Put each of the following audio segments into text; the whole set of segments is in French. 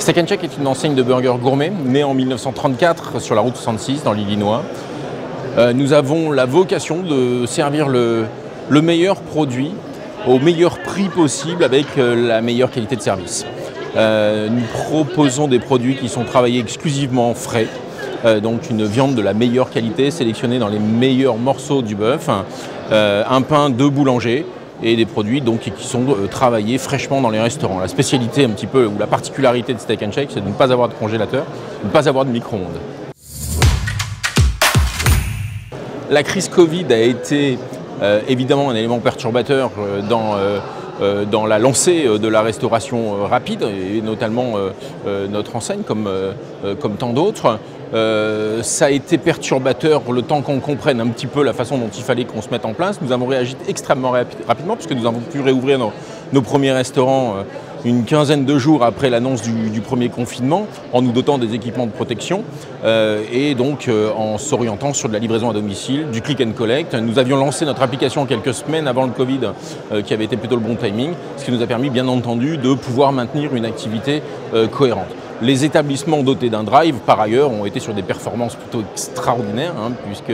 Steak & Shake est une enseigne de burgers gourmet née en 1934 sur la route 66 dans l'Illinois. Nous avons la vocation de servir le meilleur produit au meilleur prix possible avec la meilleure qualité de service. Nous proposons des produits qui sont travaillés exclusivement frais, donc une viande de la meilleure qualité sélectionnée dans les meilleurs morceaux du bœuf, un pain de boulanger et des produits donc, qui sont travaillés fraîchement dans les restaurants. La spécialité un petit peu, ou la particularité de Steak & Shake, c'est de ne pas avoir de congélateur, de ne pas avoir de micro-ondes. La crise Covid a été évidemment un élément perturbateur dans la lancée de la restauration rapide, et notamment notre enseigne comme tant d'autres. Ça a été perturbateur le temps qu'on comprenne un petit peu la façon dont il fallait qu'on se mette en place. Nous avons réagi extrêmement rapidement puisque nous avons pu réouvrir nos premiers restaurants une quinzaine de jours après l'annonce du premier confinement, en nous dotant des équipements de protection et donc en s'orientant sur de la livraison à domicile, du click and collect. Nous avions lancé notre application quelques semaines avant le Covid, qui avait été plutôt le bon timing, ce qui nous a permis bien entendu de pouvoir maintenir une activité cohérente. Les établissements dotés d'un drive, par ailleurs, ont été sur des performances plutôt extraordinaires, puisque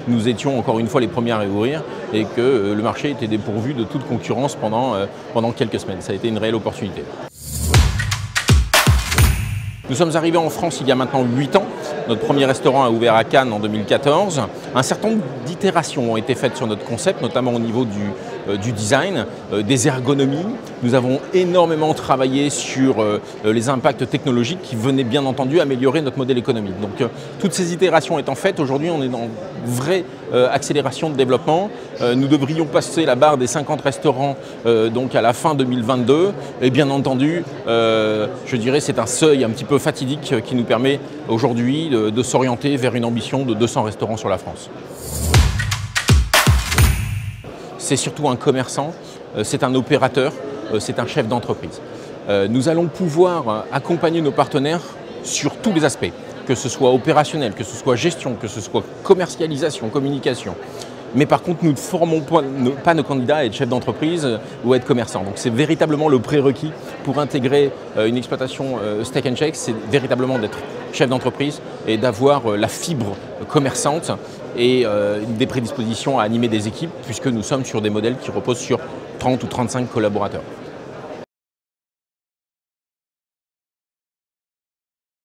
nous étions encore une fois les premiers à réouvrir et que le marché était dépourvu de toute concurrence pendant quelques semaines. Ça a été une réelle opportunité. Nous sommes arrivés en France il y a maintenant 8 ans. Notre premier restaurant a ouvert à Cannes en 2014. Un certain nombre d'itérations ont été faites sur notre concept, notamment au niveau du design, des ergonomies. Nous avons énormément travaillé sur les impacts technologiques qui venaient bien entendu améliorer notre modèle économique. Donc toutes ces itérations étant faites, aujourd'hui on est dans une vraie accélération de développement. Nous devrions passer la barre des 50 restaurants donc à la fin 2022. Et bien entendu, je dirais c'est un seuil un petit peu fatidique qui nous permet aujourd'hui de s'orienter vers une ambition de 200 restaurants sur la France. C'est surtout un commerçant, c'est un opérateur, c'est un chef d'entreprise. Nous allons pouvoir accompagner nos partenaires sur tous les aspects, que ce soit opérationnel, que ce soit gestion, que ce soit commercialisation, communication. Mais par contre, nous ne formons pas nos candidats à être chefs d'entreprise ou à être commerçants. Donc c'est véritablement le prérequis pour intégrer une exploitation Steak & Shake, c'est véritablement d'être chef d'entreprise et d'avoir la fibre commerçante et des prédispositions à animer des équipes, puisque nous sommes sur des modèles qui reposent sur 30 ou 35 collaborateurs.